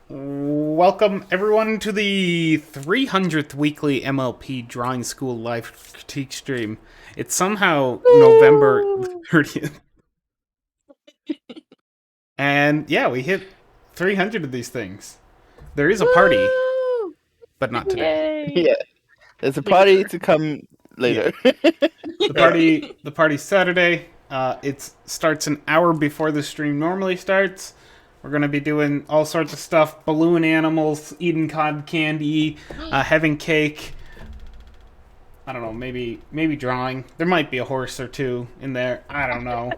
Welcome, everyone, to the 300th weekly MLP Drawing School live critique stream. It's somehow November 30th. And yeah, we hit 300 of these things. There is a party, but not today. Yay! Yeah, there's a party to come later. The party's Saturday. It starts an hour before the stream normally starts. We're going to be doing all sorts of stuff. Balloon animals, eating cotton candy, having cake. I don't know, maybe drawing. There might be a horse or two in there. I don't know.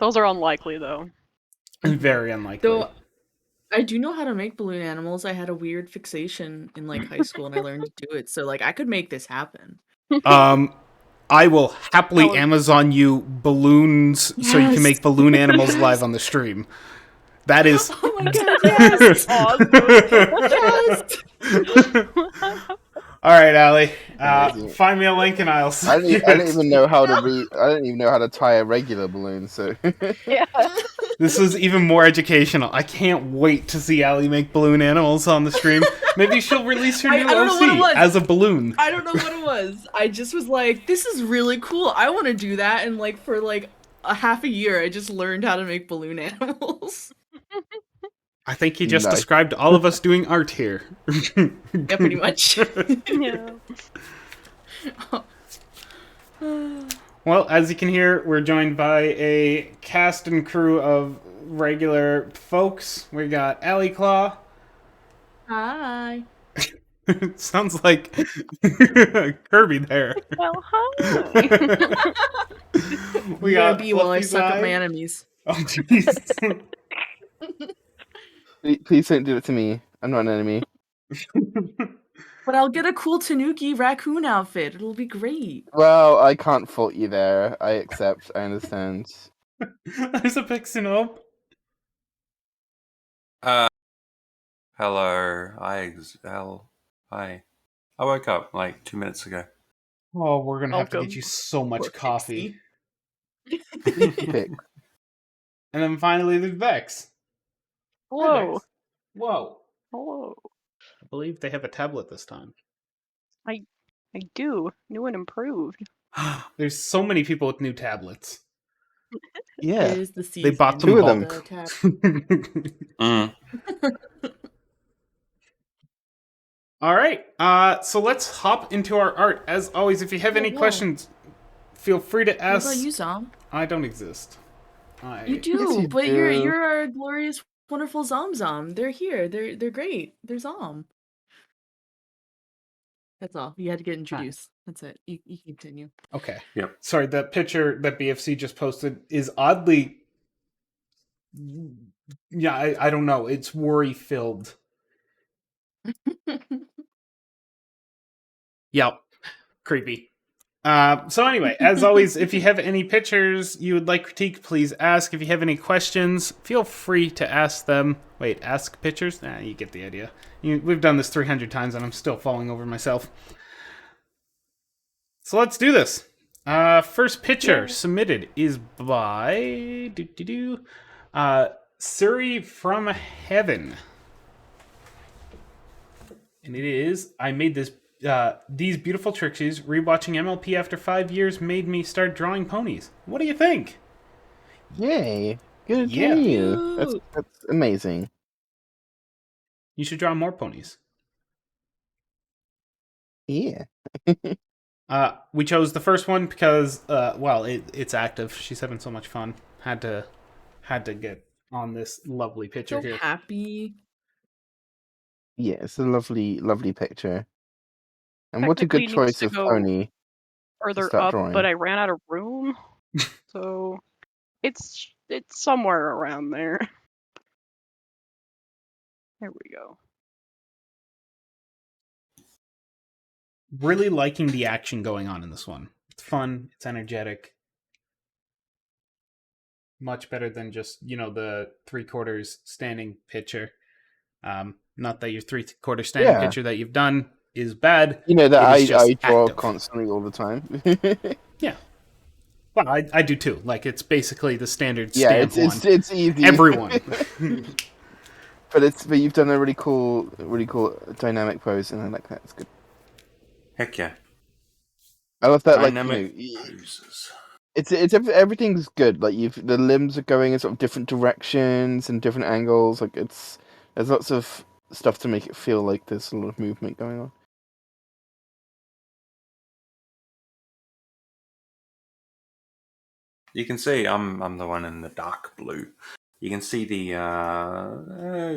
Those are unlikely, though. Very unlikely. Though I do know how to make balloon animals. I had a weird fixation in high school and I learned to do it. So I could make this happen. I will happily Amazon you balloons so you can make balloon animals live on the stream. That is... Oh my god, yes! Awesome. All right, Allie. Find me a link and I'll see. I don't even know how to I don't even know how to tie a regular balloon. So Yeah. This is even more educational. I can't wait to see Allie make balloon animals on the stream. Maybe she'll release her new I don't know what it OC was. as a balloon. I don't know what it was. I just was like, this is really cool. I want to do that. And for a half a year, I just learned how to make balloon animals. I think he just Nice. described all of us doing art here. Yeah, pretty much. Yeah. Well, as you can hear, we're joined by a cast and crew of regular folks. We got Allie Claw. Hi. Sounds like Kirby there. Well, hi. We Gotta got be while I Fluffy's suck Eye. up my enemies. Oh, jeez. please don't do it to me. I'm not an enemy. But I'll get a cool Tanuki raccoon outfit. It'll be great. Well, I can't fault you there. I accept. I understand. There's a Pixinope. Hello. Hi. I woke up 2 minutes ago. Oh, we're gonna have to Welcome. get you so much Poor coffee. Pick. And then finally, there's Vex. Hi, Hello. Vex. Whoa. Hello. I believe they have a tablet this time. I do. New and improved. There's so many people with new tablets. It Yeah. is the season. bought them Two of them. The tab- Mm. All right. So let's hop into our art. As always, if you have any Whoa. questions, feel free to What ask. about you, Zom? I don't exist. You do, Yes, you but do. you're our glorious, wonderful Zom. They're here. They're great. They're Zom. That's all. You had to get introduced. That's it. You continue. Okay. Yep. Sorry, that picture that BFC just posted is oddly... Yeah, I don't know. It's worry-filled. Yep. Creepy. So anyway, as always, if you have any pictures you would like critique, please ask. If you have any questions, feel free to ask them. Wait, ask pictures? Nah, you get the idea. We've done this 300 times and I'm still falling over myself. So let's do this. First picture submitted is by... Suri from Heaven. And it is... I made this... these beautiful trixies, rewatching MLP after 5 years made me start drawing ponies. What do you think? Yay. Good Yeah. to you. That's amazing. You should draw more ponies. Yeah. We chose the first one because, it's active. She's having so much fun. Had to get on this lovely picture So here. happy. Yeah, it's a lovely, lovely picture. And what a good Technically needs choice to of go pony. Further Start up, drawing. but I ran out of room. So it's somewhere around there. There we go. Really liking the action going on in this one. It's fun. It's energetic. Much better than just, the 3/4 standing picture. Not that your 3/4 standing Yeah. picture that you've done is bad. You know that It I is just draw active. constantly all the time. Yeah. Well, I do too. It's basically the standard Yeah, stamp it's one. easy. Everyone. but you've done a really cool dynamic pose, and I like that. It's good. Heck yeah. I love that. Dynamic Like poses. everything's good. Like the limbs are going in sort of different directions and different angles. Like there's lots of stuff to make it feel like there's a lot of movement going on. You can see I'm the one in the dark blue. You can see the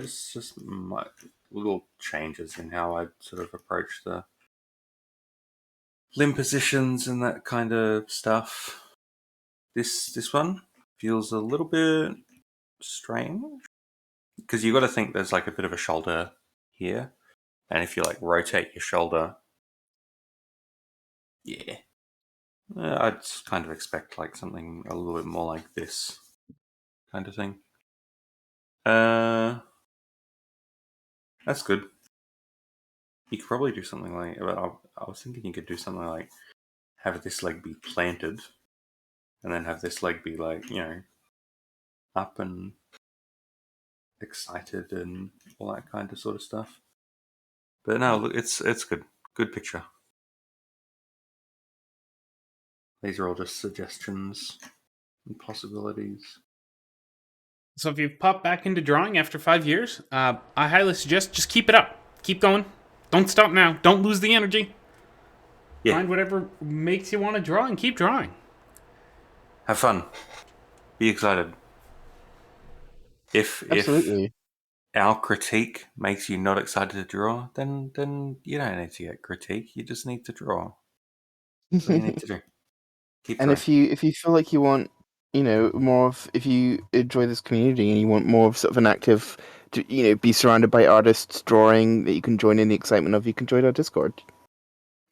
it's just my little changes in how I sort of approach the limb positions and that kind of stuff. This one feels a little bit strange because you got to think there's like a bit of a shoulder here, and if you like rotate your shoulder, yeah, I'd kind of expect like something a little bit more like this kind of thing. That's good. You could probably do something like. I was thinking you could do something like have this leg be planted, and then have this leg be like up and excited and all that kind of sort of stuff. But no, look, it's good. Good picture. These are all just suggestions and possibilities. So if you've popped back into drawing after 5 years, I highly suggest just keep it up. Keep going. Don't stop now. Don't lose the energy. Yeah. Find whatever makes you want to draw and keep drawing. Have fun. Be excited. If Absolutely. our critique makes you not excited to draw, then you don't need to get critique. You just need to draw. That's all you need to do. Keep And drawing. if you feel like you want, more of, if you enjoy this community and you want more of sort of an active, be surrounded by artists drawing that you can join in the excitement of, you can join our Discord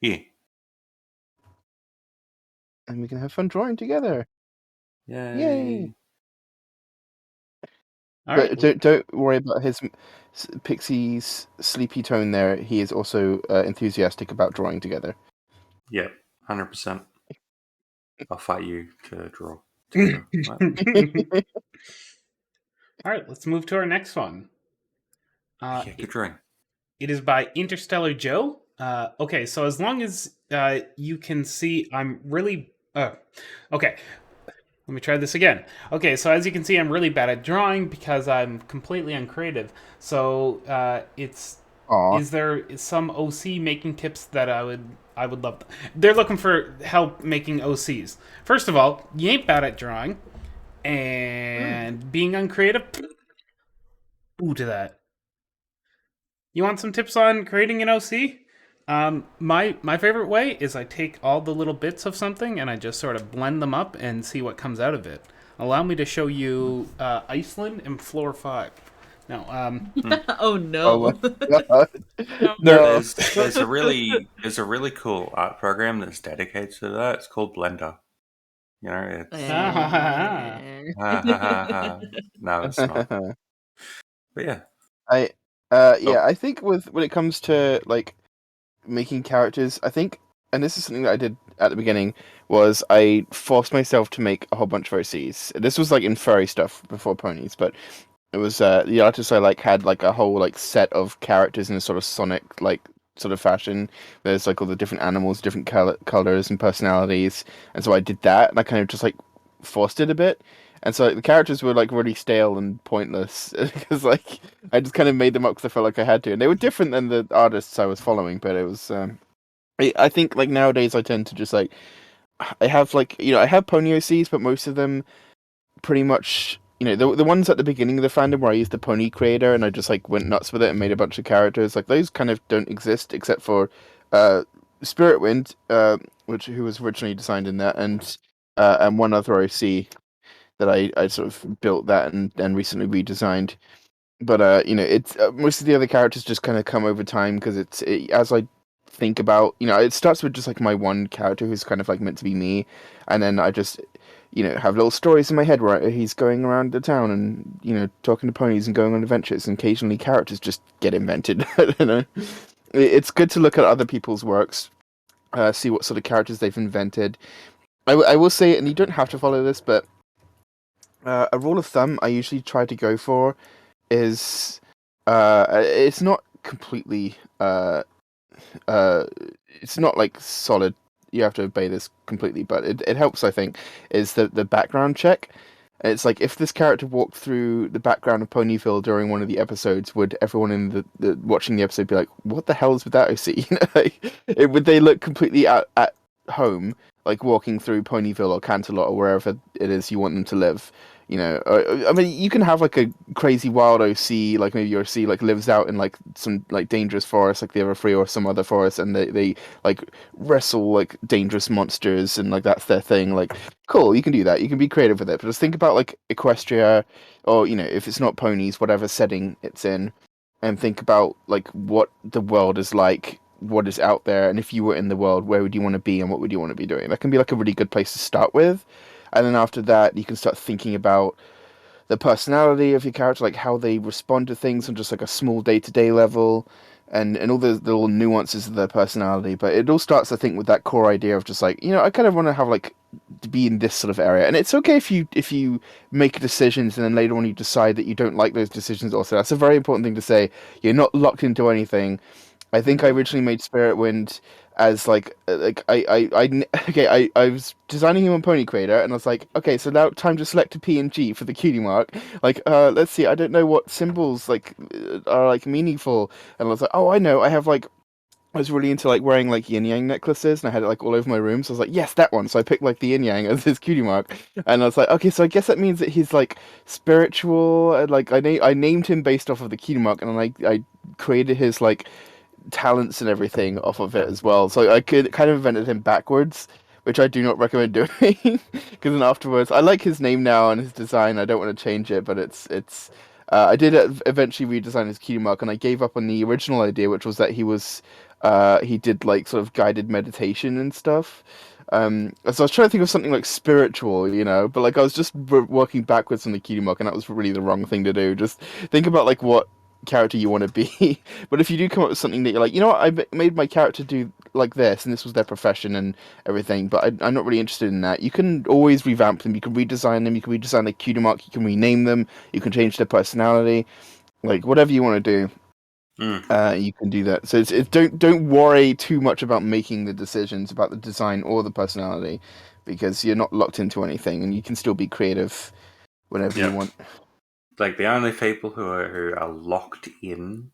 Yeah. and we can have fun drawing together. Yay! All But right. don't worry about his Pixie's sleepy tone there. He is also enthusiastic about drawing together. Yeah. 100%. I'll fight you to draw together. Right. All right, let's move to our next one. Yeah, good drawing. It is by Interstellar Joe. Okay, so as long as you can see, I'm really... okay, let me try this again. Okay, so as you can see, I'm really bad at drawing because I'm completely uncreative. So Aw. is there some OC making tips that I would love? They're looking for help making OCs. First of all, you ain't bad at drawing, and being uncreative. Ooh, to that. You want some tips on creating an OC? My favorite way is I take all the little bits of something and I just sort of blend them up and see what comes out of it. Allow me to show you Iceland and Floor 5. No, Oh no. God. No. No. There's a really cool art program that's dedicated to that. It's called Blender. It's no, it's not. But yeah, I think when it comes to like making characters, I think, and this is something that I did at the beginning, was I forced myself to make a whole bunch of OCs. This was like in furry stuff before ponies, but it was the artist I had like a whole like set of characters in a sort of Sonic like sort of fashion. There's like all the different animals, different colors and personalities, and so I did that, and I kind of just like forced it a bit. And so like, the characters were like really stale and pointless because like I just kind of made them up because I felt like I had to, and they were different than the artists I was following. But it was, I think like nowadays I tend to just like I have like I have pony OCs, but most of them pretty much the ones at the beginning of the fandom where I used the pony creator and I just like went nuts with it and made a bunch of characters, like those kind of don't exist except for Spirit Wind, who was originally designed in that, and one other OC that I sort of built that and then recently redesigned. But it's most of the other characters just kind of come over time because as I think about it starts with just like my one character who's kind of like meant to be me, and then I just have little stories in my head where he's going around the town and talking to ponies and going on adventures, and occasionally characters just get invented. It's good to look at other people's works, see what sort of characters they've invented. I will say, and you don't have to follow this, but a rule of thumb I usually try to go for is it's not completely it's not like solid. You have to obey this completely, but it helps. I think is the background check. It's like if this character walked through the background of Ponyville during one of the episodes, would everyone in the watching the episode be like, "What the hell is with that OC?" Would they look completely at home, like walking through Ponyville or Canterlot or wherever it is you want them to live? I mean, you can have like a crazy wild OC, like maybe your OC like lives out in like some like dangerous forest, like the Everfree or some other forest, and they like wrestle like dangerous monsters, and like that's their thing. Like, cool, you can do that. You can be creative with it, but just think about like Equestria, or if it's not ponies, whatever setting it's in, and think about like what the world is like, what is out there, and if you were in the world, where would you want to be, and what would you want to be doing? That can be like a really good place to start with. And then after that, you can start thinking about the personality of your character, like how they respond to things on just like a small day-to-day level, and all the little nuances of their personality. But it all starts, I think, with that core idea of just like, I kind of want to have like to be in this sort of area. And it's okay if you make decisions and then later on you decide that you don't like those decisions also. That's a very important thing to say. You're not locked into anything. I think I originally made Spirit Wind as I was designing him on Pony Creator, and I was like, okay, so now time to select a PNG for the cutie mark. Like, let's see, I don't know what symbols are like meaningful, and I was like, oh, I know, I was really into like wearing like yin yang necklaces, and I had it like all over my room. So I was like, yes, that one. So I picked like the yin yang as his cutie mark, and I was like, okay, so I guess that means that he's like spiritual. And like I named him based off of the cutie mark, and then I created his like talents and everything off of it as well. So I could kind of invented him backwards, which I do not recommend doing because then afterwards I like his name now and his design. I don't want to change it, but it's. I did eventually redesign his cutie mark, and I gave up on the original idea, which was that he did like sort of guided meditation and stuff. So I was trying to think of something like spiritual, but like I was just working backwards from the cutie mark, and that was really the wrong thing to do. Just think about like what character you want to be. But if you do come up with something that you're like, made my character do like this, and this was their profession and everything, but I'm not really interested in that. You can always revamp them. You can redesign them. You can redesign the cutie mark. You can rename them. You can change their personality. Like whatever you want to do, you can do that. So don't worry too much about making the decisions about the design or the personality, because you're not locked into anything, and you can still be creative whenever you want. Like the only people who are locked in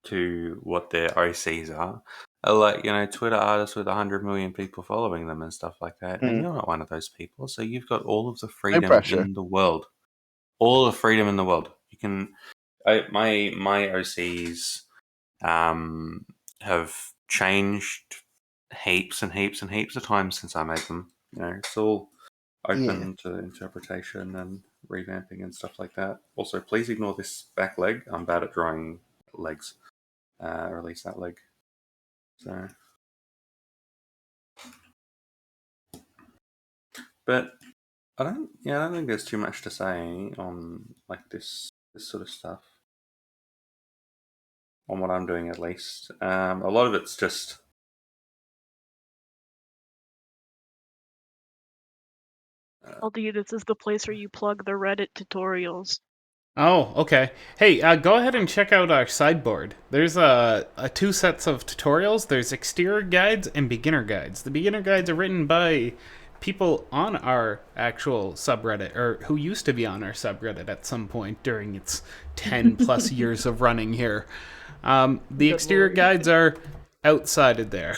to what their OCs are like Twitter artists with 100 million people following them and stuff like that. And you're not one of those people, so you've got all of the freedom pressure. in the world. All the freedom in the world. You can. My OCs have changed heaps and heaps and heaps of times since I made them. It's all open to interpretation and revamping and stuff like that. Also, please ignore this back leg. I'm bad at drawing legs. Release that leg. So, but I don't think there's too much to say on like this sort of stuff. On what I'm doing, at least. A lot of it's just. LD, this is the place where you plug the Reddit tutorials. Oh, okay. Hey, go ahead and check out our sideboard. There's two sets of tutorials. There's exterior guides and beginner guides. The beginner guides are written by people on our actual subreddit, or who used to be on our subreddit at some point during its 10 plus years of running here. The exterior guides are outside of there.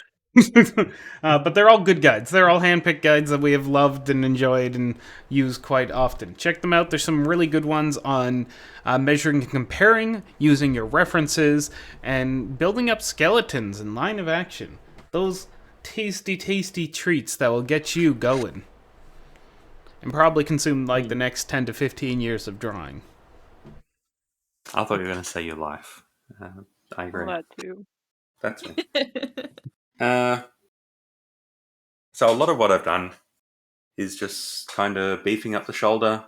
But they're all good guides. They're all handpicked guides that we have loved and enjoyed and used quite often. Check them out. There's some really good ones on measuring and comparing, using your references, and building up skeletons and line of action. Those tasty, tasty treats that will get you going. And probably consume like the next 10 to 15 years of drawing. I thought you were going to say your life. I agree. Well, that too. That's me. So a lot of what I've done is just kind of beefing up the shoulder,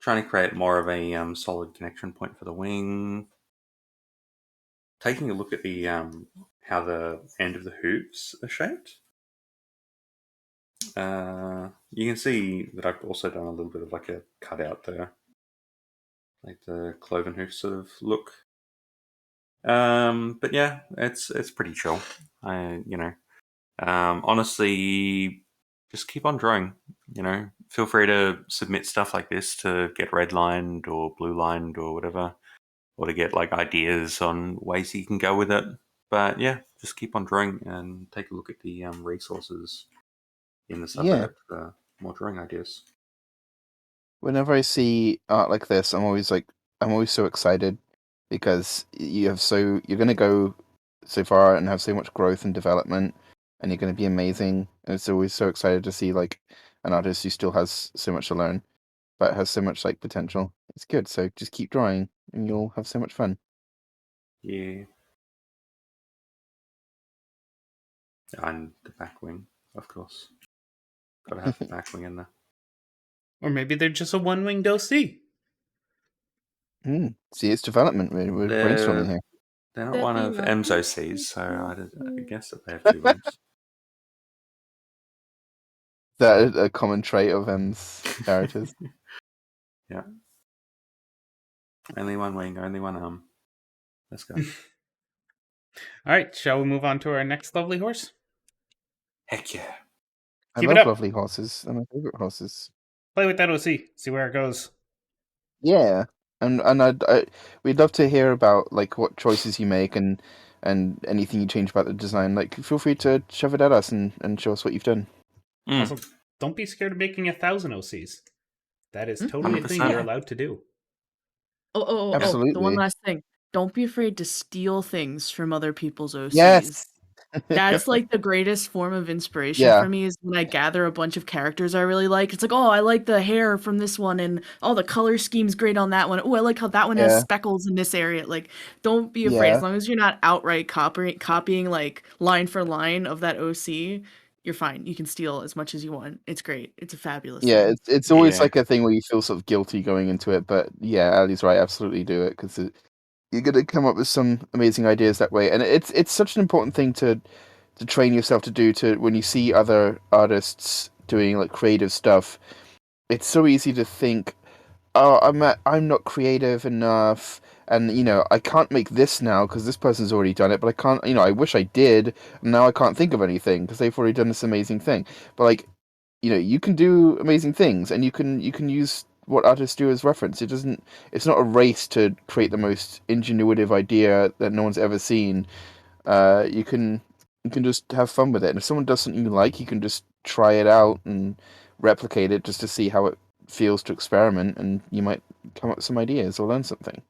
trying to create more of a solid connection point for the wing, taking a look at the how the end of the hooves are shaped. You can see that I've also done a little bit of like a cutout there, like the cloven hoof sort of look. But yeah, it's pretty chill. Honestly, just keep on drawing. Feel free to submit stuff like this to get redlined or blue lined or whatever, or to get like ideas on ways you can go with it. But yeah, just keep on drawing and take a look at the resources in the Yeah. subreddit for more drawing ideas. Whenever I see art like this, I'm always so excited because you're gonna go so far and have so much growth and development, and you're gonna be amazing. And it's always so excited to see like an artist who still has so much to learn, but has so much like potential. It's good. So just keep drawing, and you'll have so much fun. Yeah. And the back wing, of course. Gotta have the back wing in there. Or maybe they're just a one-winged OC. See, it's development. We're brainstorming here. They're not That'd one be of like- M's OCs, so I guess that they have 2 wings. That is a common trait of M's characters. Yeah. Only one wing, only one arm. Let's go. All right, shall we move on to our next lovely horse? Heck yeah. I Keep it love up. lovely horses. They're my favorite horses. Play with that OC. See where it goes. Yeah, and we'd love to hear about like what choices you make and anything you change about the design. Like, feel free to shove it at us and show us what you've done. Also, don't be scared of making 1,000 OCs. That is totally a thing 100%. you're allowed to do. Oh, the Absolutely. one last thing. Don't be afraid to steal things from other people's OCs. Yes. That's like the greatest form of inspiration Yeah. for me is when I gather a bunch of characters I really like. It's like, oh, I like the hair from this one, and oh, the color scheme's great on that one. Oh, I like how that one has Yeah. speckles in this area. Like, don't be afraid. Yeah. As long as you're not outright copying like line for line of that OC, you're fine. You can steal as much as you want. It's great. It's a fabulous Yeah, thing. it's always Yeah. like a thing where you feel sort of guilty going into it, but yeah, Ali's right. Absolutely do it because you're gonna come up with some amazing ideas that way, and it's such an important thing to train yourself to do. To when you see other artists doing like creative stuff, it's so easy to think, oh, I'm not creative enough, and I can't make this now because this person's already done it, but I can't, I wish I did, and now I can't think of anything because they've already done this amazing thing. But like, you can do amazing things, and you can use what artists do as reference. It's not a race to create the most ingenuitive idea that no one's ever seen. You can just have fun with it, and if someone does something you like, you can just try it out and replicate it just to see how it feels to experiment, and you might come up with some ideas or learn something.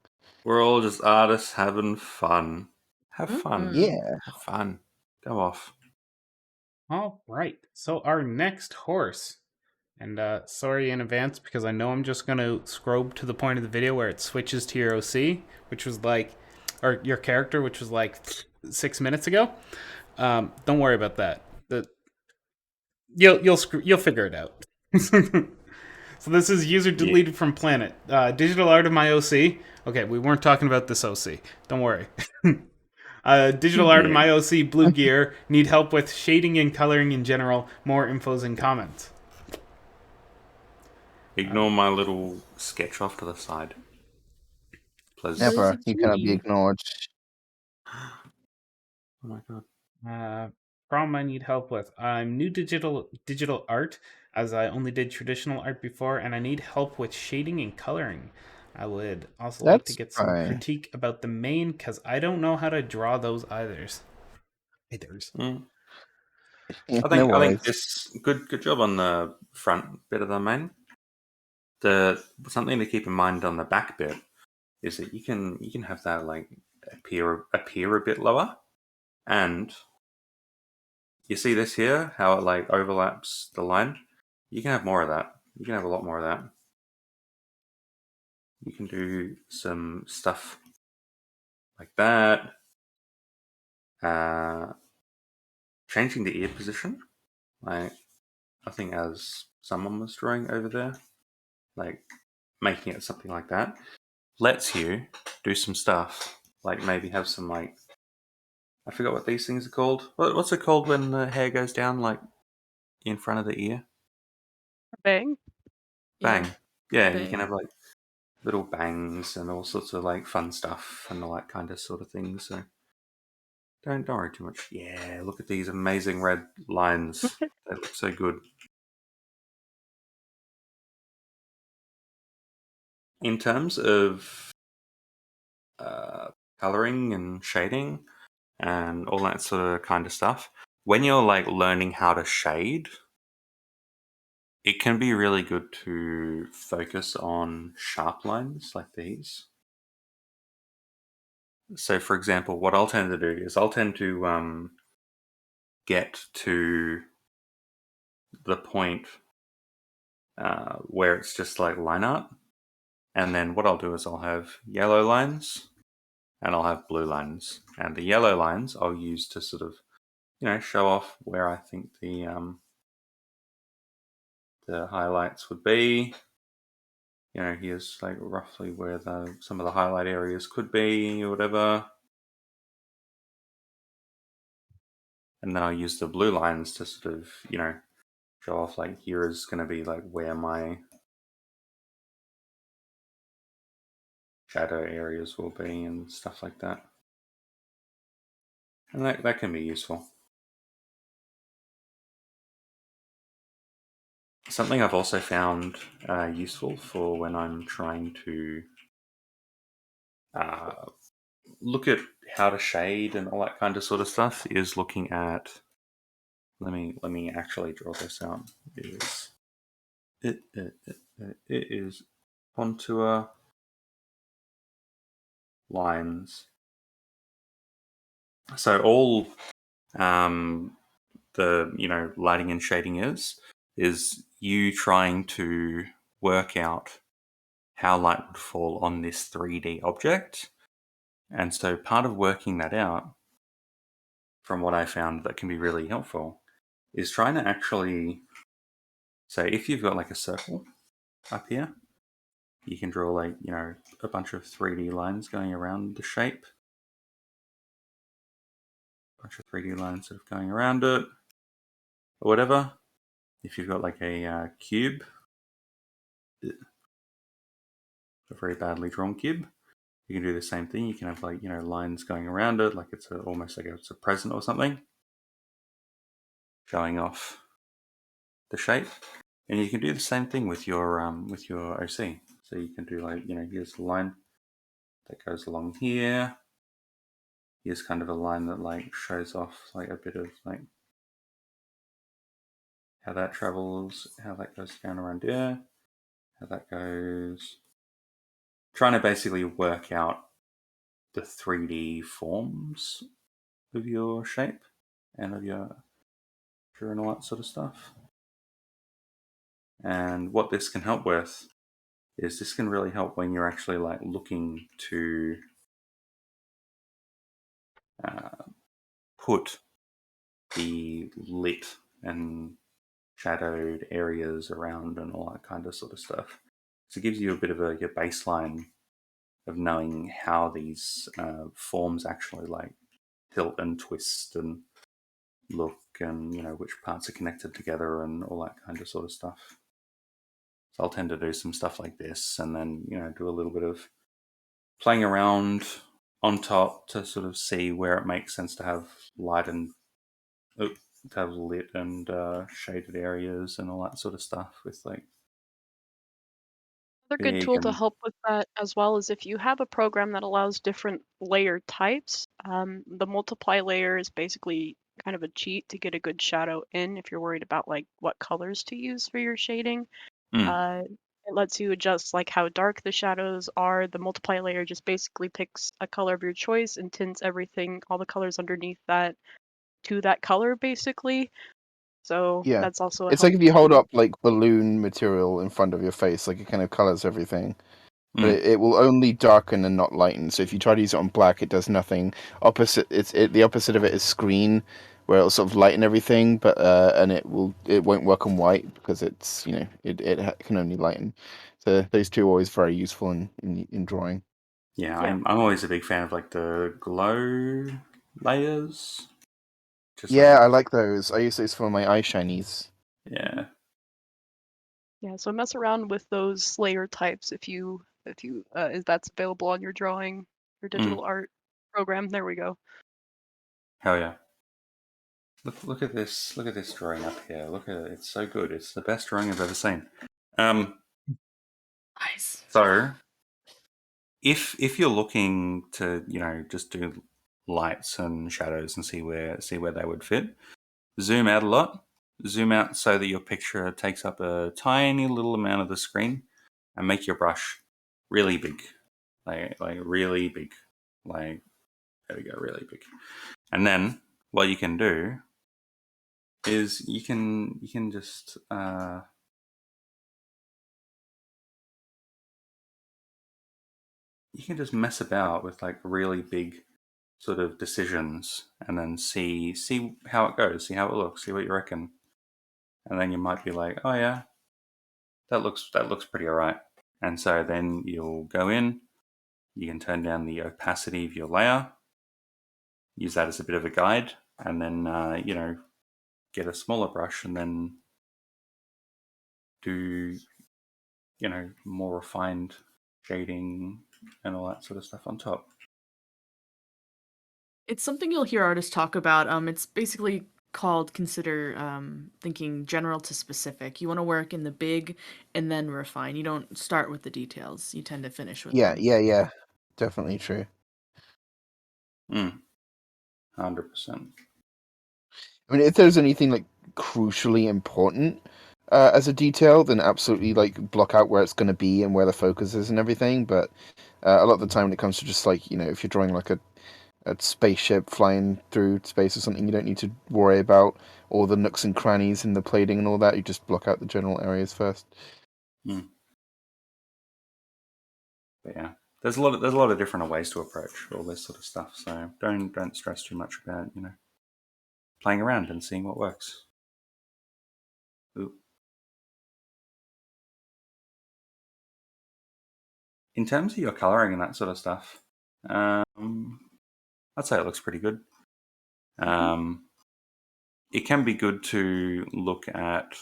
We're all just artists having fun. Have fun. Yeah. Have fun. Go off. All right. So our next horse, and sorry in advance because I know I'm just going to scroll to the point of the video where it switches to your OC, which was like, or your character, which was like 6 minutes ago. Don't worry about that. You'll figure it out. So this is user deleted from planet. Digital art of my OC. Okay, we weren't talking about this OC. Don't worry. Digital art of my OC, blue gear. Need help with shading and coloring in general. More infos in comments. Ignore my little sketch off to the side. Please. Never. a You cannot be cutie? ignored. Oh my god. Problem I need help with. I'm new digital art, as I only did traditional art before, and I need help with shading and coloring. I would also like to That's get some fine. critique about the main, because I don't know how to draw those either. Mm. Yeah, I no think worries. this good job on the front bit of the main. Something to keep in mind on the back bit is that you can have that like appear a bit lower, and you see this here how it like overlaps the line. You can have more of that. You can have a lot more of that. You can do some stuff like that. Changing the ear position, like I think as someone was drawing over there, like making it something like that lets you do some stuff, like maybe have some like I forgot what these things are called. What's it called when the hair goes down like in front of the ear? Bang. Bang. Yeah, you Bang. can have like little bangs and all sorts of like fun stuff and all that kind of sort of thing. So don't worry too much. Yeah, look at these amazing red lines. They look so good. In terms of coloring and shading and all that sort of kind of stuff, when you're like learning how to shade, it can be really good to focus on sharp lines like these. So, for example, what I'll tend to do is I'll tend to get to the point where it's just like line art, and then what I'll do is I'll have yellow lines and I'll have blue lines, and the yellow lines I'll use to sort of show off where I think the highlights would be. Here's like roughly where some of the highlight areas could be or whatever. And then I'll use the blue lines to sort of, show off like here is going to be like where my shadow areas will be and stuff like that. And that can be useful. Something I've also found useful for when I'm trying to look at how to shade and all that kind of sort of stuff is looking at. Let me actually draw this out. It is contour lines. So all the lighting and shading is you trying to work out how light would fall on this 3D object. And so part of working that out, from what I found that can be really helpful, is trying to actually, so if you've got like a circle up here, you can draw like, a bunch of 3D lines going around the shape. A bunch of 3D lines sort of going around it, or whatever. If you've got like a cube, a very badly drawn cube, you can do the same thing. You can have like, lines going around it, like it's almost like it's a present or something, showing off the shape. And you can do the same thing with your OC. So you can do like, here's the line that goes along here. Here's kind of a line that like shows off like a bit of like how that travels, how that goes down around here, how that goes. Trying to basically work out the 3D forms of your shape and of your picture and all that sort of stuff. And what this can help with is this can really help when you're actually like looking to put the lit and shadowed areas around and all that kind of sort of stuff. So it gives you a bit of a baseline of knowing how these forms actually like tilt and twist and look, and which parts are connected together and all that kind of sort of stuff. So I'll tend to do some stuff like this, and then do a little bit of playing around on top to sort of see where it makes sense to have light and to have lit and shaded areas and all that sort of stuff with like Another good big tool to and help with that as well is if you have a program that allows different layer types. The multiply layer is basically kind of a cheat to get a good shadow in if you're worried about like what colors to use for your shading. It lets you adjust like how dark the shadows are. The multiply layer just basically picks a color of your choice and tints everything, all the colors underneath that to that color basically. So Yeah. that's also a It's like if helpful you hold tool. up like balloon material in front of your face, like it kind of colors everything. But Mm. it will only darken and not lighten. So if you try to use it on black, it does nothing. The opposite of it is screen, where it'll sort of lighten everything, but and it won't work on white because it's can only lighten. So those two are always very useful in drawing. Yeah, Yeah. I'm always a big fan of like the glow layers. Just Yeah, like I like those. I use those for my eye shinies. yeah. Yeah, so mess around with those layer types if you If you is that's available on your drawing, your digital art program. There we go. Hell yeah. Look at this. Look at this drawing up here. Look at it. It's so good. It's the best drawing I've ever seen. Nice. So if you're looking to, just do lights and shadows and see where they would fit, zoom out a lot. Zoom out so that your picture takes up a tiny little amount of the screen, and make your brush really big, like really big, like there we go, really big. And then what you can do is you can just mess about with like really big sort of decisions, and then see how it goes, see how it looks, see what you reckon, and then you might be like, oh yeah, that looks pretty alright. And so then you'll go in, you can turn down the opacity of your layer, use that as a bit of a guide, and then get a smaller brush and then do more refined shading and all that sort of stuff on top. It's something you'll hear artists talk about. It's basically called consider thinking general to specific. You want to work in the big and then refine. You don't start with the details. You tend to finish with them. Yeah. Definitely true. 100%. I mean, if there's anything like crucially important as a detail, then absolutely like block out where it's going to be and where the focus is and everything. But a lot of the time, when it comes to just like if you're drawing like a spaceship flying through space or something, you don't need to worry about all the nooks and crannies in the plating and all that. You just block out the general areas first. But yeah, there's a lot of different ways to approach all this sort of stuff. So don't stress too much about playing around and seeing what works. Ooh. In terms of your coloring and that sort of stuff, I'd say it looks pretty good. It can be good to look at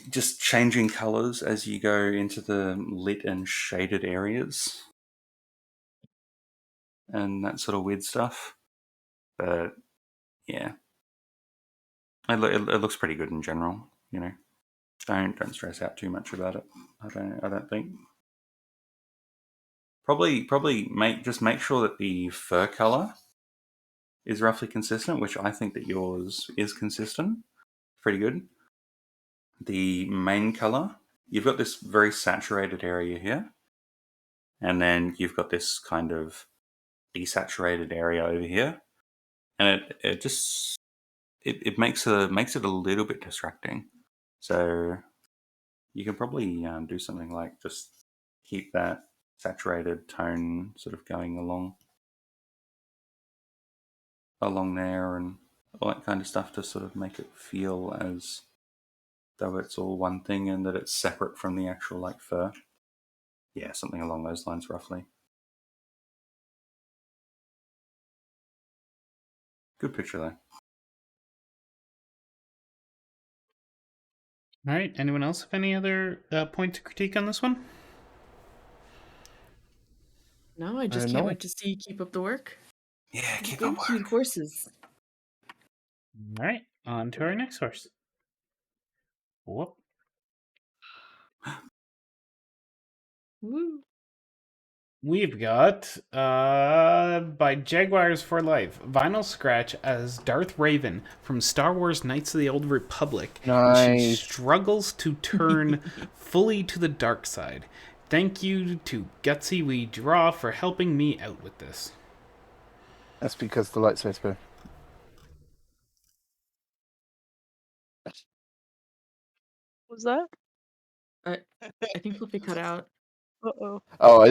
just changing colors as you go into the lit and shaded areas and that sort of weird stuff. But yeah, it looks pretty good in general. Don't stress out too much about it. I don't think. Probably make sure that the fur color is roughly consistent, which I think that yours is consistent. Pretty good. The main color, you've got this very saturated area here, and then you've got this kind of desaturated area over here, and it just makes it a little bit distracting. So you can probably do something like just keep that saturated tone sort of going along there and all that kind of stuff to sort of make it feel as though it's all one thing and that it's separate from the actual like fur. Yeah, something along those lines roughly. Good picture though. All right. Anyone else have any other point to critique on this one? No, I just can't wait to see you keep up the work. Yeah, keep Good up work. cute horses. All right. On to our next horse. Whoop. Woo. We've got by Jaguars for Life, Vinyl Scratch as Darth Raven from Star Wars Knights of the Old Republic. Nice. And she struggles to turn fully to the dark side. Thank you to Gutsy We Draw for helping me out with this. That's because the light space. Was that? I think Flippy cut out. Uh-oh. Oh,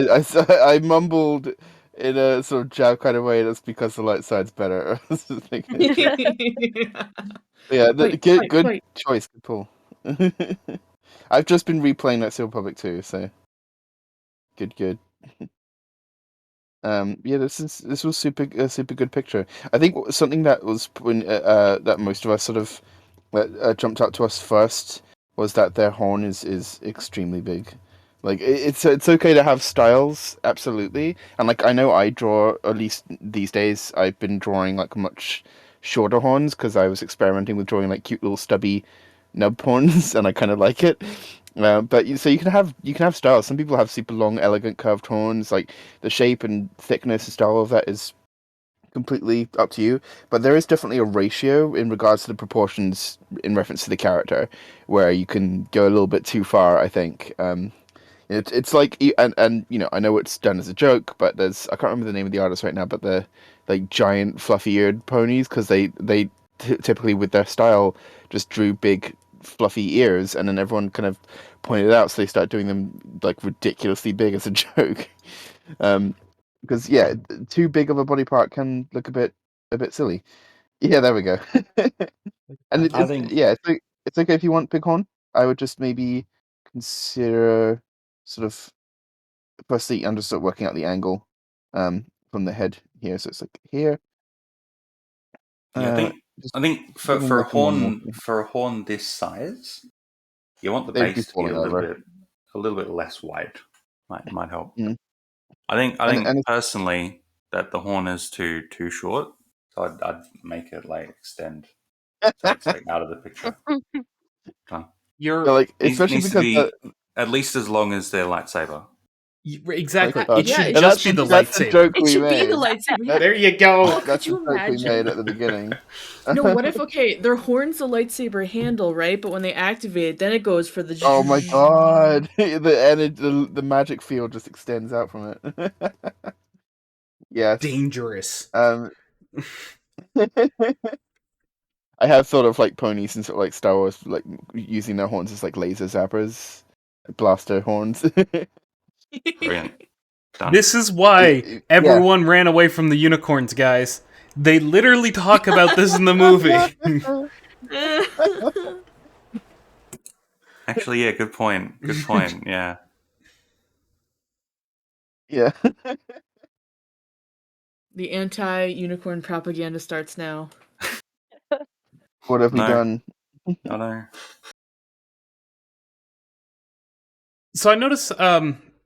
I mumbled in a sort of jab kind of way. That's because the light side's better. Yeah, good choice, good pull. I've just been replaying Knights of the Republic too, so good. Yeah, this was a super good picture. I think something that was when that most of us sort of that jumped out to us first was that their horn is extremely big. Like it's okay to have styles, absolutely, and like I know I draw, at least these days I've been drawing like much shorter horns because I was experimenting with drawing like cute little stubby nub horns, and I kind of like it. So you can have styles. Some people have super long, elegant, curved horns. Like the shape and thickness and style of that is completely up to you, but there is definitely a ratio in regards to the proportions in reference to the character where you can go a little bit too far, I think. It's like, and you know, I know it's done as a joke, but there's, I can't remember the name of the artist right now, but the like giant fluffy eared ponies, because they typically with their style just drew big fluffy ears, and then everyone kind of pointed it out, so they start doing them like ridiculously big as a joke. um because yeah, too big of a body part can look a bit silly. Yeah, there we go. And I think it's okay if you want bighorn. I would just maybe consider sort of firstly I'm just sort of working out the angle from the head here. So it's like here. yeah, Just I think giving like a normal. for a horn this size, you want the They'd be base to be falling over. a little bit less wide. Might help. Mm. I think And personally that the horn is too short, so I'd make it like extend so it's like out of the picture. Done. yeah, like especially Needs to because be at least as long as their lightsaber. Exactly. like, It should yeah, just be the that's the lightsaber. joke It we should be the made. lightsaber. Yeah. There you go. Oh, could That's the you joke we made imagine? at the beginning. No, what if, okay, their horn's the lightsaber handle, right? But when they activate it, then it goes for the. Oh my god! The energy, the magic field just extends out from it. Yes. Dangerous. I have thought of like ponies and sort of like Star Wars, like using their horns as like laser zappers, blaster horns. Brilliant. Done. This is why Yeah. everyone ran away from the unicorns, guys. They literally talk about this in the movie. Actually, yeah, good point. Good point. Yeah. Yeah. The anti-unicorn propaganda starts now. What have we No. done? I know. So I notice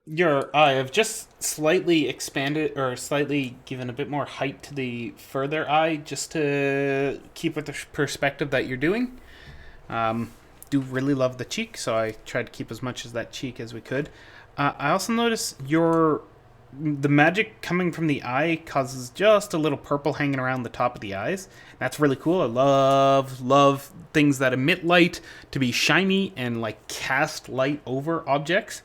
your eye have just slightly expanded or slightly given a bit more height to the further eye just to keep with the perspective that you're doing. Do really love the cheek, so I tried to keep as much as that cheek as we could. I also notice the magic coming from the eye causes just a little purple hanging around the top of the eyes. That's really cool. I love things that emit light to be shiny and like cast light over objects.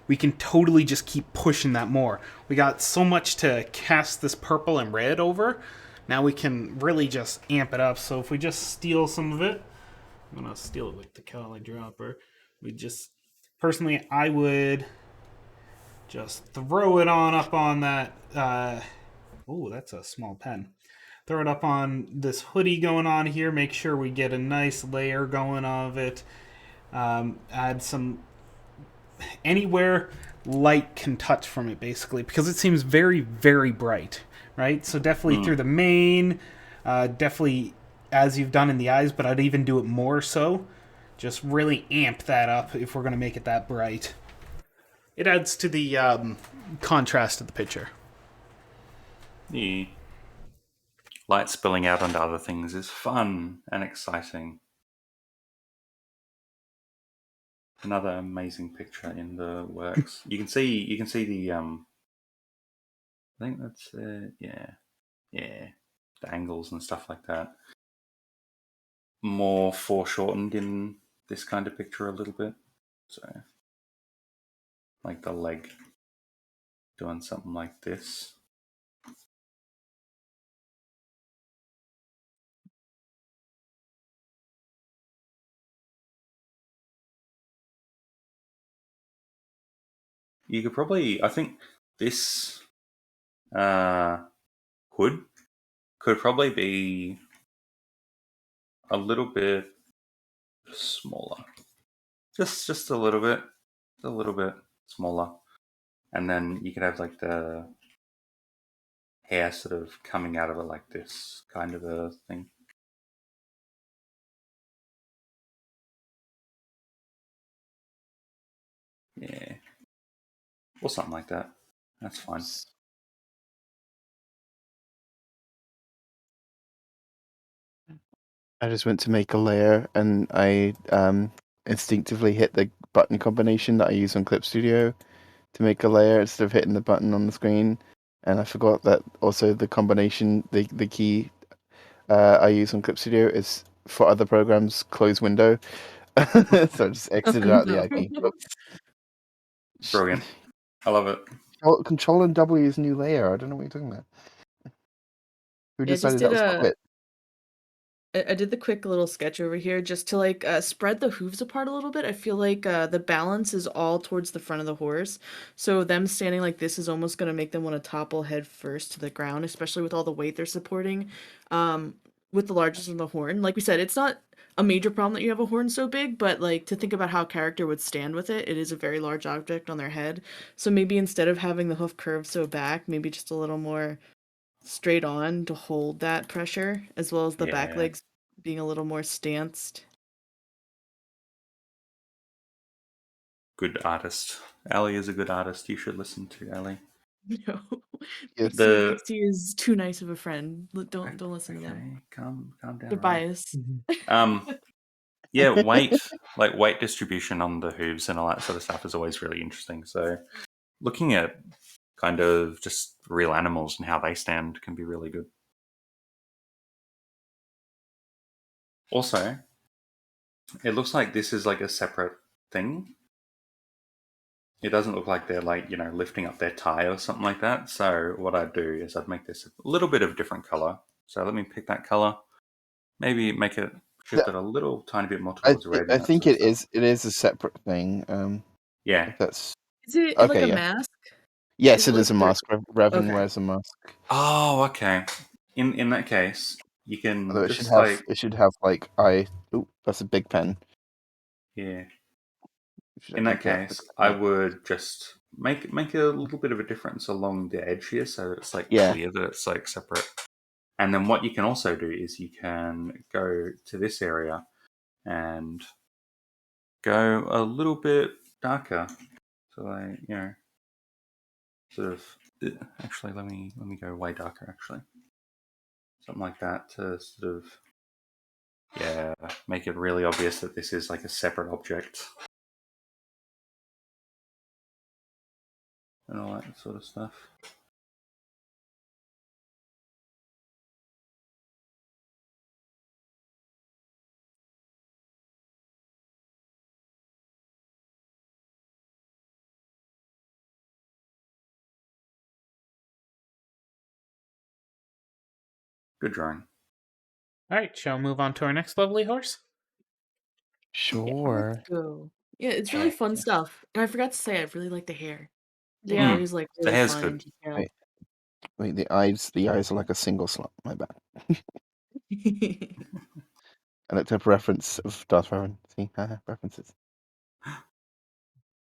We can totally just keep pushing that more. We got so much to cast this purple and red over. Now we can really just amp it up. So if we just steal some of it, I'm gonna steal it with the Kali Dropper. Personally, I would just throw it on up on that. Oh, that's a small pen. Throw it up on this hoodie going on here. Make sure we get a nice layer going of it. Add some anywhere light can touch from it, basically, because it seems very, very bright, right? So definitely through the mane, definitely as you've done in the eyes, but I'd even do it more so. Just really amp that up if we're going to make it that bright. It adds to the contrast of the picture. The light spilling out onto other things is fun and exciting. Another amazing picture in the works. You can see the I think that's yeah. The angles and stuff like that. More foreshortened in this kind of picture a little bit. So like the leg doing something like this. You could probably, I think this hood could probably be a little bit smaller. Just a little bit smaller. And then you could have like the hair sort of coming out of it like this kind of a thing. Yeah. Or something like that. That's fine. I just went to make a layer and I instinctively hit the button combination that I use on Clip Studio to make a layer instead of hitting the button on the screen. And I forgot that also the combination, the key I use on Clip Studio is for other programs, close window. So I just exited out the No. IP. Oops. Brilliant. I love it. Control and W is new layer. I don't know what you're talking about. Who Yeah, I just decided that did was a quit? I did the quick little sketch over here just to like spread the hooves apart a little bit. I feel like the balance is all towards the front of the horse. So them standing like this is almost going to make them want to topple head first to the ground, especially with all the weight they're supporting. Um, with the largest of the horn. Like we said, it's not a major problem that you have a horn so big, but like to think about how a character would stand with it, it is a very large object on their head. So maybe instead of having the hoof curved so back, maybe just a little more straight on to hold that pressure, as well as the back Yeah. legs being a little more stanced. Good artist. Ali is a good artist. You should listen to Ali. No, Yes. Pixie is too nice of a friend. Don't listen to them. Okay, calm down. They're Right? biased. Yeah, weight distribution on the hooves and all that sort of stuff is always really interesting. So looking at kind of just real animals and how they stand can be really good. Also, it looks like this is like a separate thing. It doesn't look like they're like, lifting up their tie or something like that. So what I'd do is I'd make this a little bit of different color. So let me pick that color. Maybe make it shift it a little tiny bit more towards red I and that think sort of stuff. it is a separate thing. Yeah. If that's Is it like okay, a yeah. mask? Yes, Is it it is like a they're mask. Revan okay? wears a mask. Oh, okay. In that case, you can Although just like it should have like I. Oh, that's a big pen. yeah. It should In have that like case, I would just make a little bit of a difference along the edge here, so that it's like Yeah. clear that it's like separate. And then what you can also do is you can go to this area and go a little bit darker. So sort of. Actually, let me go way darker. Actually, something like that to sort of make it really obvious that this is like a separate object and all that sort of stuff. Good drawing. All right, shall we move on to our next lovely horse? Let's Sure. go. Yeah, it's really Heck fun yeah. stuff. And I forgot to say, I really like the hair. The Yeah. hair is like The really hair's fun and good. detailed. Wait, the eyes are like a single slot. My bad. I looked up a reference of Darth Revan. See, references.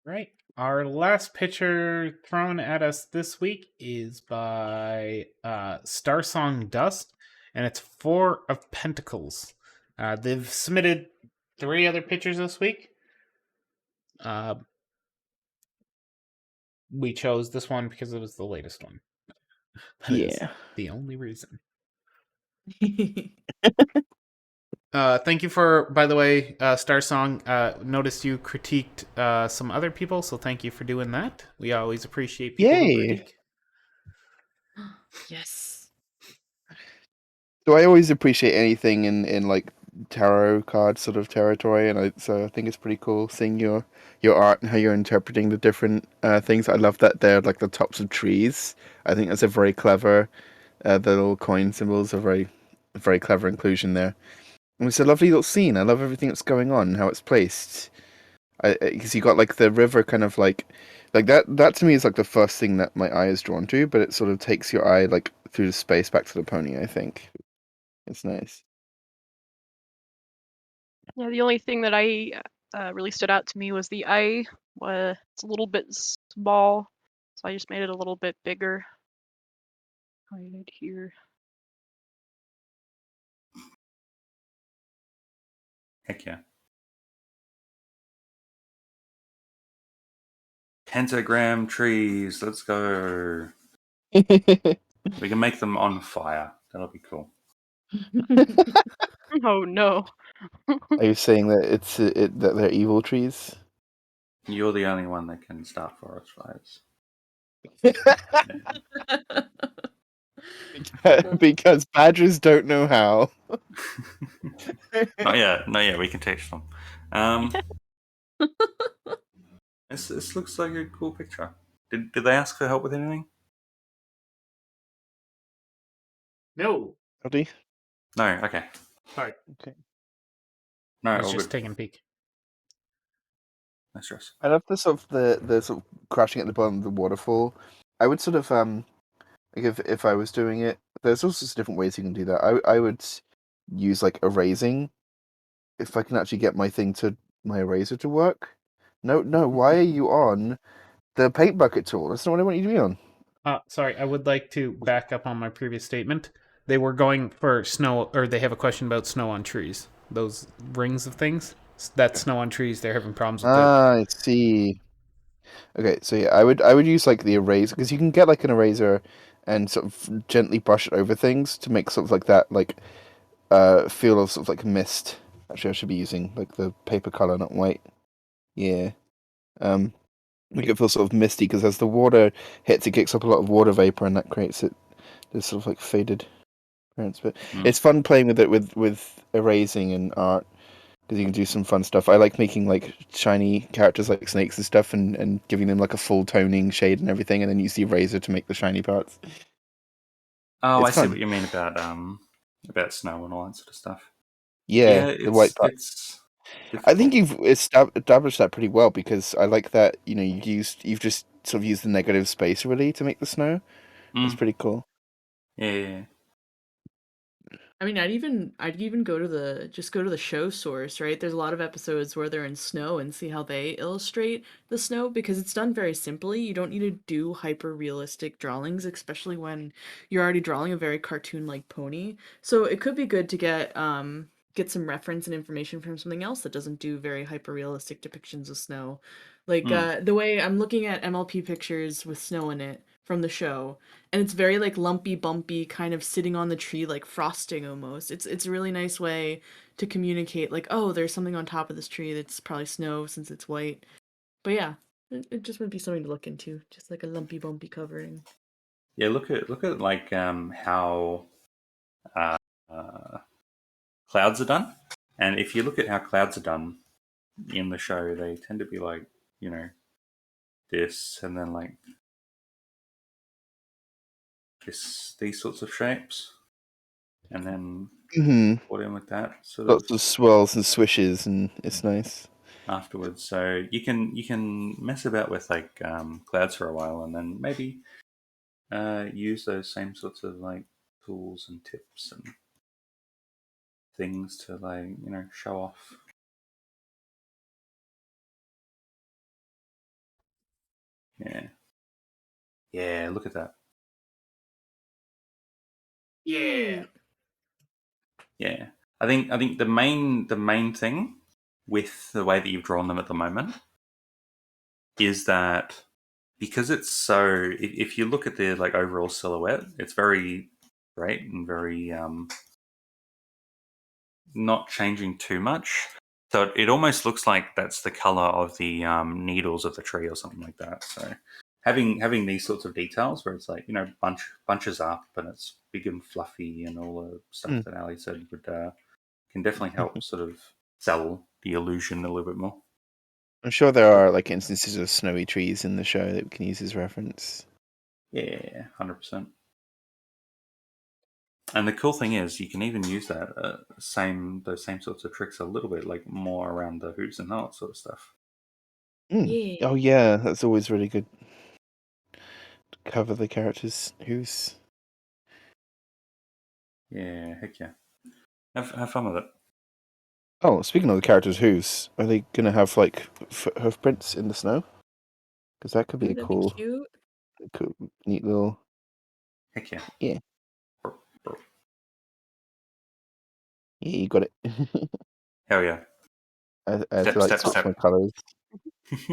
Right. Our last picture thrown at us this week is by Starsong Dust, and it's Four of Pentacles. They've submitted 3 other pictures this week. We chose this one because it was the latest one. That is Yeah. the only reason. Thank you for, by the way, Starsong. Noticed you critiqued some other people, so thank you for doing that. We always appreciate people who Yay. critique. Yes. So I always appreciate anything in like tarot card sort of territory, and so I think it's pretty cool seeing your art and how you're interpreting the different things. I love that they're like the tops of trees. I think that's a very clever. The little coin symbols are very clever inclusion there. And it's a lovely little scene. I love everything that's going on, how it's placed. Because you got like the river kind of like that. That to me is like the first thing that my eye is drawn to, but it sort of takes your eye like through the space back to the pony. I think it's nice. Yeah, the only thing that I really stood out to me was the eye. It's a little bit small, so I just made it a little bit bigger. Right here. Heck yeah. Pentagram trees. Let's go. We can make them on fire. That'll be cool. Oh no. Are you saying that that they're evil trees? You're the only one that can start forest fires. Because badgers don't know how. Not yet. We can teach them. This looks like a cool picture. Did they ask for help with anything? No. Howdy. No. Okay. Sorry. Okay. No. I was All just good. taking a peek. No stress. I love the sort of the sort of crashing at the bottom of the waterfall. I would sort of like if I was doing it, there's all sorts of different ways you can do that. I would use like erasing if I can actually get my eraser to work. No, why are you on the paint bucket tool? That's not what I want you to be on. Sorry, I would like to back up on my previous statement. They were going for snow, or they have a question about snow on trees. Those rings of things. That's snow on trees. They're having problems with it. I see. Okay, so yeah, I would use like the eraser because you can get like an eraser and sort of gently brush it over things to make sort of like that feel of sort of like mist. Actually, I should be using like the paper color, not white. Yeah. Make it feel sort of misty because as the water hits, it kicks up a lot of water vapor, and that creates this sort of like faded appearance. But it's fun playing with it with erasing and art because you can do some fun stuff. I like making like shiny characters like snakes and stuff, and giving them like a full toning shade and everything, and then use the eraser to make the shiny parts. Oh, It's I see fun. what you mean about snow and all that sort of stuff. Yeah, the white part. It's I think difficult. you've established that pretty well because I like that. You know, you've just sort of used the negative space really to make the snow. That's pretty cool. Yeah. I mean, I'd even go to the show source, right? There's a lot of episodes where they're in snow and see how they illustrate the snow because it's done very simply. You don't need to do hyper realistic drawings, especially when you're already drawing a very cartoon-like pony. So it could be good to get some reference and information from something else that doesn't do very hyper realistic depictions of snow. Like the way I'm looking at MLP pictures with snow in it from the show, and it's very like lumpy bumpy kind of sitting on the tree like frosting almost. It's a really nice way to communicate like, oh, there's something on top of this tree that's probably snow since it's white. But yeah, it just would be something to look into, just like a lumpy bumpy covering. Yeah, look at like how uh, uh, clouds are done, and if you look at how clouds are done in the show, they tend to be like this, and then like these sorts of shapes, and then put in with that sort of Lots of swirls and swishes, and it's nice. afterwards. So you can mess about with like clouds for a while, and then maybe use those same sorts of like tools and tips and things to like show off. Yeah, look at that. Yeah. Yeah, I think the main thing with the way that you've drawn them at the moment is that because it's so if you look at the like overall silhouette, it's very straight and very not changing too much. So it almost looks like that's the color of the needles of the tree or something like that. So having these sorts of details where it's like bunches up and it's big and fluffy and all the stuff that Ali said would can definitely help sort of sell the illusion a little bit more. I'm sure there are like instances of snowy trees in the show that we can use as reference. Yeah, 100%. And the cool thing is, you can even use that those same sorts of tricks a little bit, like more around the hooves and that sort of stuff. Yeah. Oh yeah, that's always really good. Cover the characters' hooves. Yeah, heck yeah. Have fun with it. Oh, speaking of the characters' hooves, are they gonna have like hoof prints in the snow? Because that could be Ooh, a that'd be cool, cute. neat little. Heck yeah. Yeah, Brr, brr. yeah, you got it. Hell yeah. I had to Step, like step, switch my step. colors.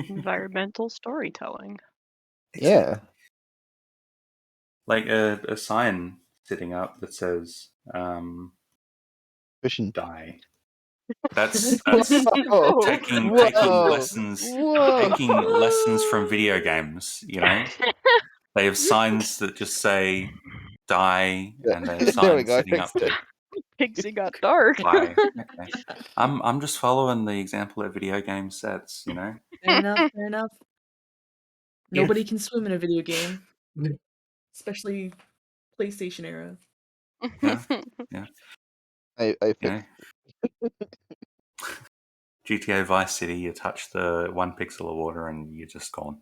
Environmental storytelling. Yeah. Like a sign sitting up that says Fishing. "die." That's Whoa. taking Whoa. lessons Whoa. from video games. You know, they have signs that just say "die," and they have There we signs go. I sitting up fixed it. Pixie got dark. "die." Okay, I'm just following the example that video game sets. You know, Fair enough. Fair enough. Nobody can swim in a video game, especially PlayStation era. yeah. I You fixed know, GTA Vice City, you touch the 1 pixel of water and you're just gone.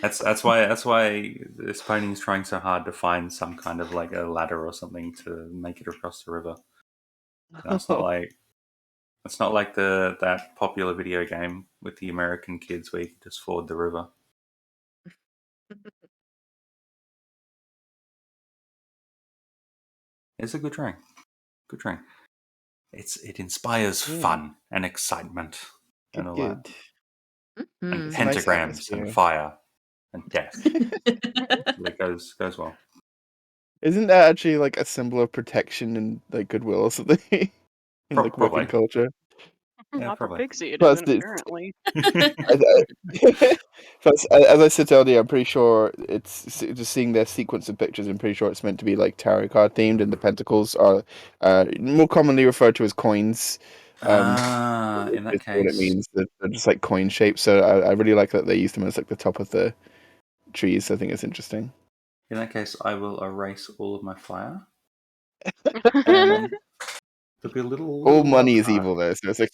That's why this pony is trying so hard to find some kind of like a ladder or something to make it across the river. No, it's not like that popular video game with the American kids where you can just ford the river. It's a good drawing. Good drawing. It inspires fun and excitement and all that. And It's a nice pentagrams atmosphere. and fire and death. It goes well. Isn't that actually like a symbol of protection and like goodwill or something in like Probably. Wiccan culture? Yeah, Not for probably. Pixie, it Plus isn't, this- apparently. Plus, as I said earlier, I'm pretty sure it's just seeing their sequence of pictures. I'm pretty sure it's meant to be like tarot card themed, and the pentacles are more commonly referred to as coins. In that Is what it case, means. They're just like coin shaped. So I really like that they use them as like the top of the trees. I think it's interesting. I will erase all of my fire. And there'll be a little All money love is heart. evil, though. So it's like,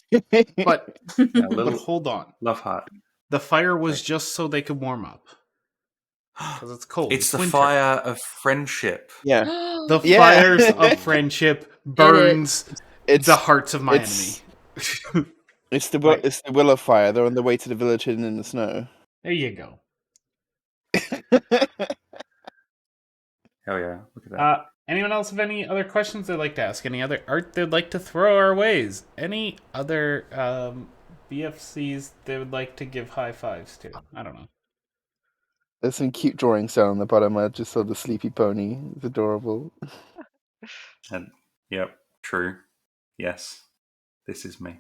But Yeah, a but little hold on. love heart. The fire was just so they could warm up. Because it's cold. It's the winter. fire of friendship. yeah, The Yeah. fires of friendship burns it's the hearts of my it's- enemy. it's the Right. it's the willow fire. They're on the way to the village hidden in the snow. There you go. Hell yeah! Look at that. Anyone else have any other questions they'd like to ask? Any other art they'd like to throw our ways? Any other BFCs they would like to give high fives to? I don't know. There's some cute drawings down on the bottom. I just saw the sleepy pony. It's adorable. And yep, true. Yes, this is me.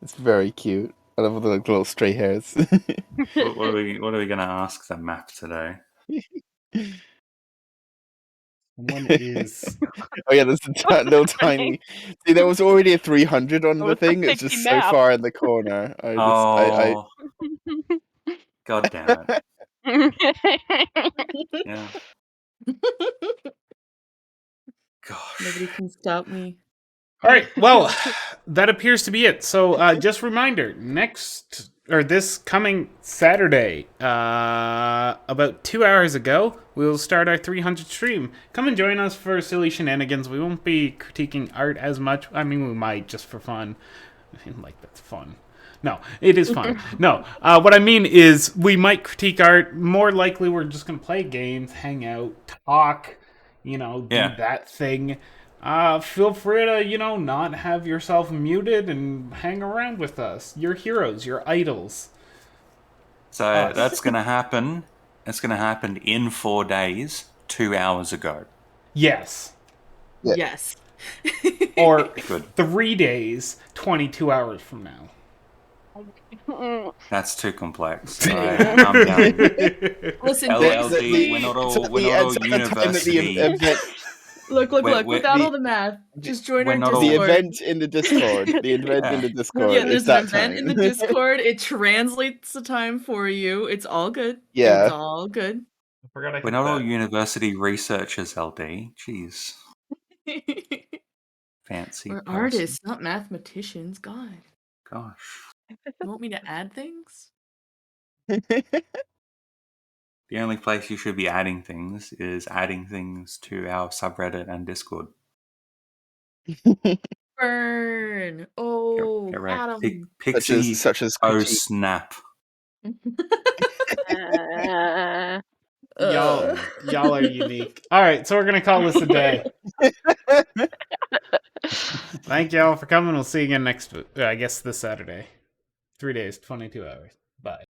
It's very cute. I love all the like, little stray hairs. What are we going to ask the map today? Someone is. Oh yeah, there's a little tiny. See, there was already a 300 on Oh, the it's a thing. It's pixie just so map. far in the corner. I Oh, god damn it! Yeah. Gosh. Nobody can stop me. All right. Well, that appears to be it. So, just reminder: this coming Saturday, about 2 hours ago, we will start our 300 stream. Come and join us for silly shenanigans. We won't be critiquing art as much. I mean, we might just for fun. Like that's fun. No, it is fun. No, what I mean is we might critique art. More likely, we're just gonna play games, hang out, talk. Do that thing. Feel free to, not have yourself muted and hang around with us. Your heroes, your idols. So that's going to happen. It's going to happen in 4 days, 2 hours ago. Yes. Yeah. Yes. Or Good. 3 days, 22 hours from now. That's too complex. All right, calm down. Listen, LLD, we're not all university. Look. We're- Without all the math, just join we're our not all- The Discord. event in the Discord. The event in the Discord. Yeah, It's there's that an event time. in the Discord. It translates the time for you. It's all good. Yeah. It's all good. I forgot I hit We're not all that. university researchers, LD. Jeez. Fancy We're person. artists, not mathematicians. God. Gosh. You want me to add things? The only place you should be adding things is adding things to our subreddit and Discord. Burn. Oh, Get right. Adam. Pixie. such as Oh, critique. snap. Y'all are unique. All right, so we're gonna call this a day. Thank you all for coming. We'll see you again next, I guess, this Saturday. 3 days, 22 hours. Bye.